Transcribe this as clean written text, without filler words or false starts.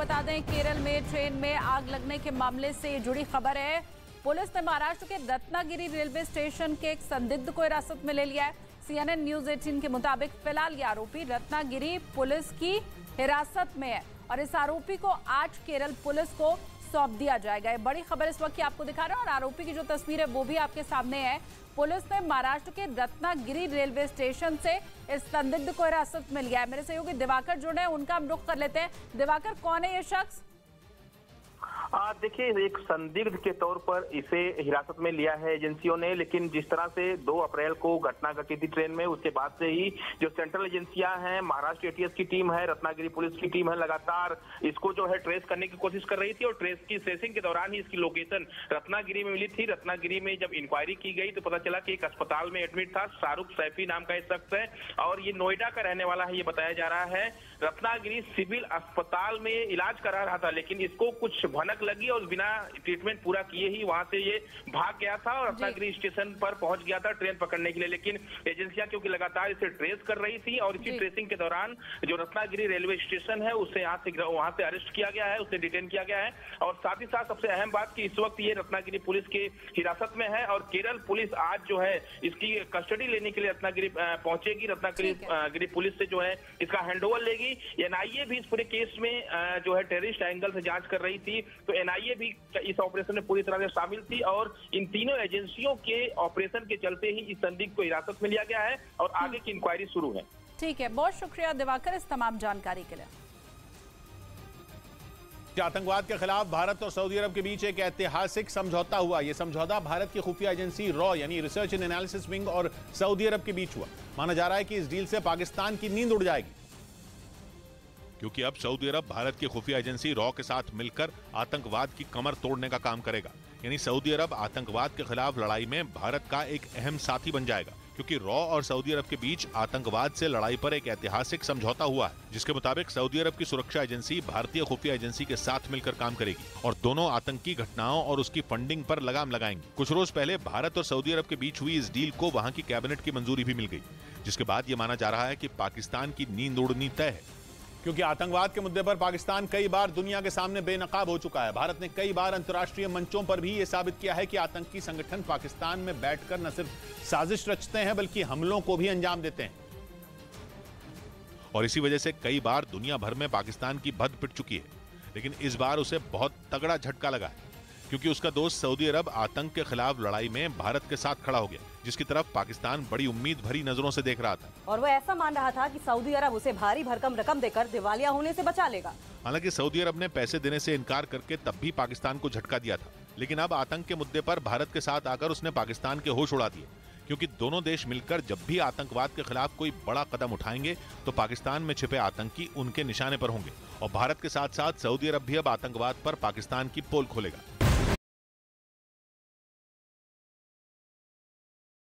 बता दें, केरल में ट्रेन में आग लगने के मामले से जुड़ी खबर है। पुलिस ने महाराष्ट्र के रत्नागिरी रेलवे स्टेशन के एक संदिग्ध को हिरासत में ले लिया है। CNN न्यूज 18 के मुताबिक फिलहाल ये आरोपी रत्नागिरी पुलिस की हिरासत में है और इस आरोपी को आज केरल पुलिस को सौंप दिया जाएगा। ये बड़ी खबर इस वक्त की आपको दिखा रहे हैं और आरोपी की जो तस्वीर है वो भी आपके सामने है। पुलिस ने महाराष्ट्र के रत्नागिरी रेलवे स्टेशन से इस संदिग्ध को हिरासत में लिया है। मेरे सहयोगी दिवाकर जुड़े हैं, उनका हम रुख कर लेते हैं। दिवाकर, कौन है ये शख्स? देखिए, एक संदिग्ध के तौर पर इसे हिरासत में लिया है एजेंसियों ने, लेकिन जिस तरह से 2 अप्रैल को घटना घटी थी ट्रेन में, उसके बाद से ही जो सेंट्रल एजेंसियां हैं, महाराष्ट्र ATS की टीम है, रत्नागिरी पुलिस की टीम है, लगातार इसको जो है ट्रेस करने की कोशिश कर रही थी और ट्रेसिंग के दौरान ही इसकी लोकेशन रत्नागिरी में मिली थी। रत्नागिरी में जब इंक्वायरी की गई तो पता चला कि एक अस्पताल में एडमिट था, शाहरुख सैफी नाम का एक शख्स है और ये नोएडा का रहने वाला है, ये बताया जा रहा है। रत्नागिरी सिविल अस्पताल में इलाज करा रहा था, लेकिन इसको कुछ भनक लगी और बिना ट्रीटमेंट पूरा किए ही वहां से ये भाग गया था और रत्नागिरी स्टेशन पर पहुंच गया था ट्रेन पकड़ने के लिए। लेकिन एजेंसियां क्योंकि लगातार इसे ट्रेस कर रही थी और इसी ट्रेसिंग के दौरान जो रत्नागिरी रेलवे स्टेशन है उसे वहां से अरेस्ट किया गया है, उसे डिटेन किया गया है। और साथ ही साथ सबसे अहम बात कि इस वक्त ये रत्नागिरी पुलिस के हिरासत में है और केरल पुलिस आज जो है इसकी कस्टडी लेने के लिए रत्नागिरी पहुंचेगी। रत्नागिरी पुलिस से जो है इसका हैंडओवर लेगी। NIA भी इस पूरे केस में जो है टेररिस्ट एंगल से जांच कर रही थी, तो NIA भी इस ऑपरेशन में पूरी तरह से शामिल थी और इन तीनों एजेंसियों के ऑपरेशन के चलते ही इस संदिग्ध को हिरासत में लिया गया है और आगे की इंक्वायरी शुरू है। ठीक है, बहुत शुक्रिया दिवाकर इस तमाम जानकारी के लिए। आतंकवाद के खिलाफ भारत और सऊदी अरब के बीच एक ऐतिहासिक समझौता हुआ। यह समझौता भारत की खुफिया एजेंसी रॉ यानी रिसर्च एंड एनालिसिस विंग और सऊदी अरब के बीच हुआ। माना जा रहा है कि इस डील से पाकिस्तान की नींद उड़ जाएगी, क्योंकि अब सऊदी अरब भारत की खुफिया एजेंसी रॉ के साथ मिलकर आतंकवाद की कमर तोड़ने का काम करेगा। यानी सऊदी अरब आतंकवाद के खिलाफ लड़ाई में भारत का एक अहम साथी बन जाएगा, क्योंकि रॉ और सऊदी अरब के बीच आतंकवाद से लड़ाई पर एक ऐतिहासिक समझौता हुआ है, जिसके मुताबिक सऊदी अरब की सुरक्षा एजेंसी भारतीय खुफिया एजेंसी के साथ मिलकर काम करेगी और दोनों आतंकी घटनाओं और उसकी फंडिंग पर लगाम लगाएंगे। कुछ रोज पहले भारत और सऊदी अरब के बीच हुई इस डील को वहां की कैबिनेट की मंजूरी भी मिल गई, जिसके बाद ये माना जा रहा है कि पाकिस्तान की नींद उड़नी तय है, क्योंकि आतंकवाद के मुद्दे पर पाकिस्तान कई बार दुनिया के सामने बेनकाब हो चुका है। भारत ने कई बार अंतर्राष्ट्रीय मंचों पर भी यह साबित किया है कि आतंकी संगठन पाकिस्तान में बैठकर न सिर्फ साजिश रचते हैं बल्कि हमलों को भी अंजाम देते हैं और इसी वजह से कई बार दुनिया भर में पाकिस्तान की भद्द पिट चुकी है। लेकिन इस बार उसे बहुत तगड़ा झटका लगा है, क्योंकि उसका दोस्त सऊदी अरब आतंक के खिलाफ लड़ाई में भारत के साथ खड़ा हो गया, जिसकी तरफ पाकिस्तान बड़ी उम्मीद भरी नजरों से देख रहा था और वो ऐसा मान रहा था कि सऊदी अरब उसे भारी भरकम रकम देकर दिवालिया होने से बचा लेगा। हालांकि सऊदी अरब ने पैसे देने से इनकार करके तब भी पाकिस्तान को झटका दिया था, लेकिन अब आतंक के मुद्दे पर भारत के साथ आकर उसने पाकिस्तान के होश उड़ा दिए, क्योंकि दोनों देश मिलकर जब भी आतंकवाद के खिलाफ कोई बड़ा कदम उठाएंगे तो पाकिस्तान में छिपे आतंकी उनके निशाने पर होंगे और भारत के साथ साथ सऊदी अरब भी अब आतंकवाद पर पाकिस्तान की पोल खोलेगा।